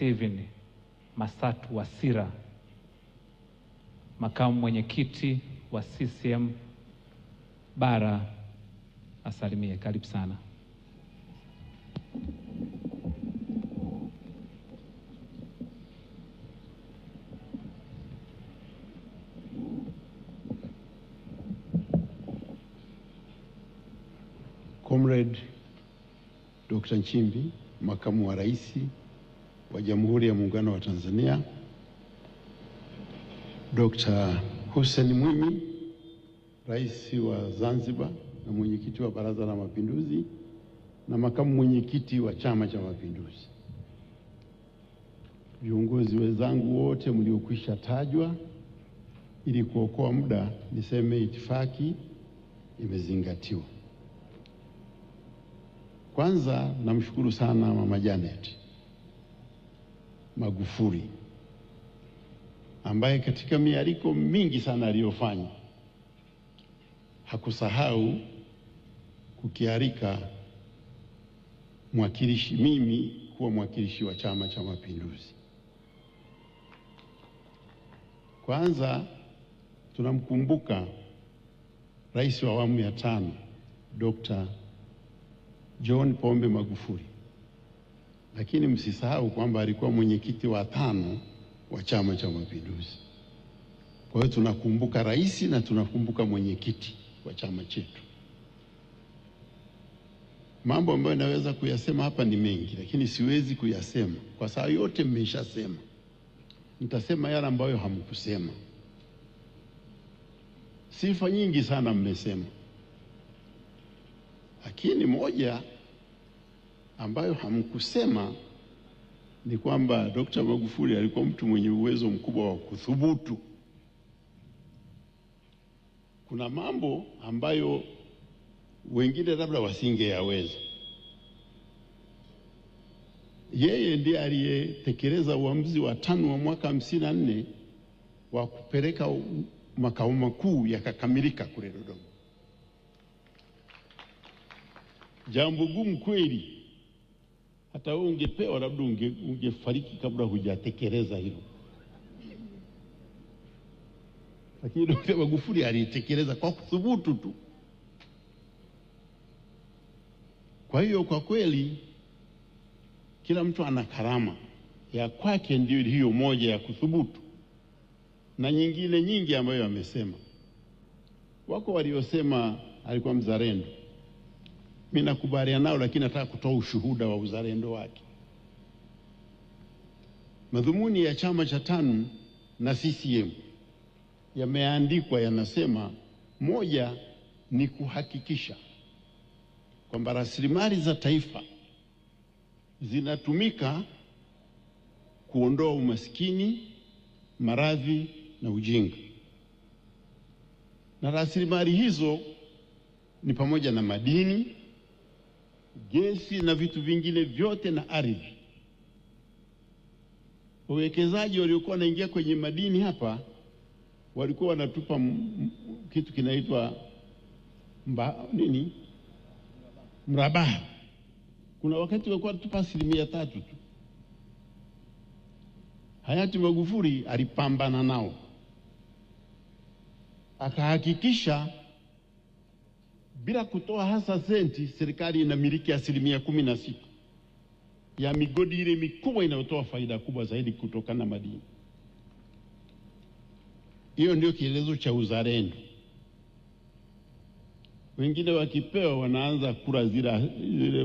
Steven Masatu Wasira, makamu mwenyekiti wa CCM Bara, asalimie. Karibu sana. Comrade Dr. Nchimbi, makamu wa rais wa Jamhuri ya Muungano wa Tanzania, Dr. Hussein Mwinyi, rais wa Zanzibar na mwenyekiti wa Baraza la Mapinduzi na makamu mwenyekiti wa Chama cha Mapinduzi, viongozi wenzangu wote mliokwisha tajwa, ili kuokoa muda niseme itifaki imezingatiwa. Kwanza namshukuru sana Mama Janet Magufuli ambaye katika mialiko mingi sana aliyofanya hakusahau kukiarika mimi kuwa mwakilishi wa Chama cha Mapinduzi. Kwanza tunamkumbuka Rais wa awamu ya 5 Dr. John Pombe Magufuli, lakini msisahau kwamba alikuwa mwenyekiti wa 5 wa Chama cha Mapinduzi. Kwa hiyo tunakumbuka rais na tunakumbuka mwenyekiti wa chama chetu. Mambo ambayo naweza kuyasema hapa ni mengi, lakini siwezi kuyasema kwa sababu yote mmeshasema. Nitasema yale ambayo hamkusema. Sifa nyingi sana mmesema, lakini moja ambayo hamkusema ni kwamba Dr. Magufuli alikuwa mtu mwenye uwezo mkubwa wa kuthubutu. Kuna mambo ambayo wengine labda wasingeyaweza. Yeye ndiye aliyetekeleza uamuzi wa 5 wa mwaka 54 wa kupeleka makao makuu yakakamilika kule Dodoma. Jambo gumu kweli. Hata wewe ungepewa labda ungefariki kabla hujatekeleza hilo. Lakini Dr. Magufuli alitekeleza kwa kuthubutu tu. Kwa hiyo kwa kweli kila mtu ana karama ya kwake, ndio hiyo moja ya kuthubutu, na nyingine nyingi ambayo amesema. Wako waliosema alikuwa mzalendo. Mimi nakubaliana nao, lakini nataka kutoa ushuhuda wa uzalendo wake. Madhumuni ya chama cha 5 na CCM yameandikwa, yanasema moja ni kuhakikisha kwamba rasilimali za taifa zinatumika kuondoa umaskini, maradhi na ujinga. Na rasilimali hizo ni pamoja na madini, gesi na vitu vingine vyote na ardhi. Wawekezaji waliokuwa wanaingia kwenye madini hapa walikuwa wanatupa kitu kinaitwa mrabaha. Kuna wakati walikuwa wanatupa 3% tu. Hayati Magufuli alipambana nao, akahakikisha bila kutoa hasa senti serikali inamiliki 16% ya migodi ile mikubwa inayotoa faida kubwa zaidi kutokana na madini. Hiyo ndio kielezo cha uzalendo. Wengine wakipewa wanaanza kula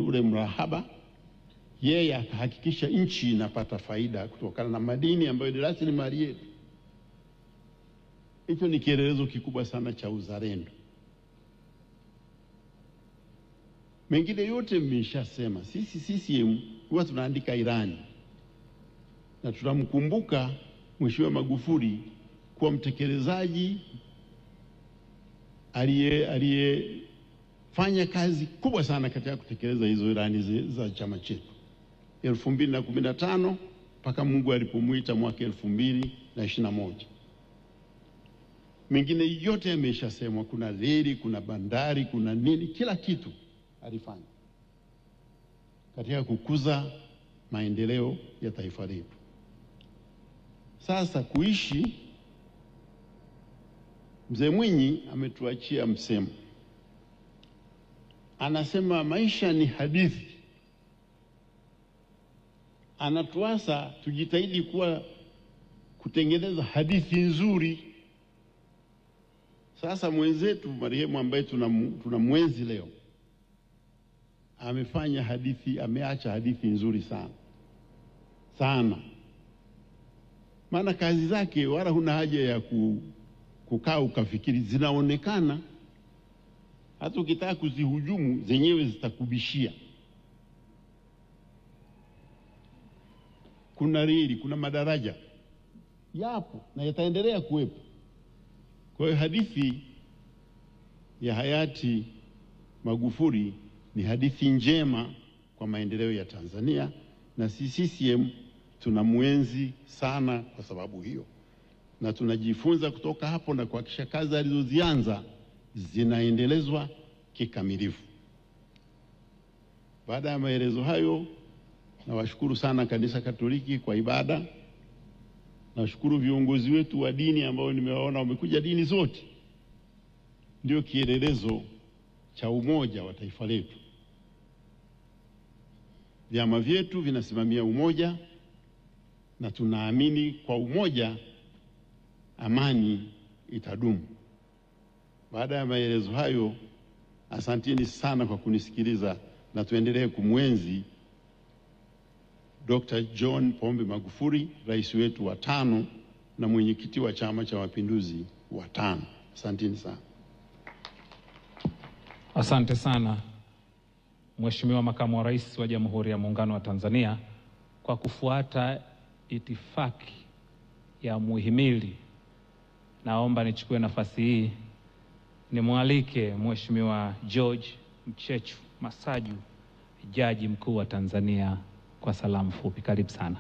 ule mrahaba. Yeye akahakikisha nchi inapata faida kutokana na madini ambayo ni rasilimali yetu. Hicho ni kielelezo kikubwa sana cha uzalendo. Mengine yote mmeshasema. Sisi CCM huwa tunaandika ilani na tunamkumbuka Mheshimiwa Magufuli kuwa mtekelezaji aliyefanya kazi kubwa sana katika kutekeleza hizo ilani za chama chetu. 2015 mpaka Mungu alipomuita mwaka 2021. Mengine yote yameshasemwa. Kuna reli, kuna bandari, kuna nini, kila kitu alifanya katika kukuza maendeleo ya taifa letu. Sasa kuishi, Mzee Mwinyi ametuachia msemo, anasema maisha ni hadithi. Anatuasa tujitahidi kutengeneza hadithi nzuri. Sasa mwenzetu marehemu ambaye tunamwenzi leo ameacha hadithi nzuri sana. Maana kazi zake wala huna haja ya kukaa ukafikiri, zinaonekana. Hata ukitaka kuzihujumu zenyewe zitakubishia. Kuna reli, kuna madaraja yapo na yataendelea kuwepo. Kwa hiyo hadithi ya hayati Magufuli ni hadithi njema kwa maendeleo ya Tanzania, na sisi CCM tunamwenzi sana kwa sababu hiyo, na tunajifunza kutoka hapo na kuhakikisha kazi alizozianza zinaendelezwa kikamilifu. Baada ya maelezo hayo, nawashukuru sana Kanisa Katoliki kwa ibada. Nawashukuru viongozi wetu wa dini ambao nimewaona wamekuja, dini zote, ndio kielelezo cha umoja wa taifa letu. Vyama vyetu vinasimamia umoja, na tunaamini kwa umoja amani itadumu. Baada ya maelezo hayo, asanteni sana kwa kunisikiliza, na tuendelee kumwenzi Dr. John Pombe Magufuli, rais wetu wa 5 na mwenyekiti wa Chama cha Mapinduzi wa 5. Asanteni sana. Asante sana Mheshimiwa Makamu wa Rais wa Jamhuri ya Muungano wa Tanzania. Kwa kufuata itifaki ya muhimili, naomba nichukue nafasi hii nimwalike Mheshimiwa George Mchechu Masaju, Jaji Mkuu wa Tanzania, kwa salamu fupi. Karibu sana.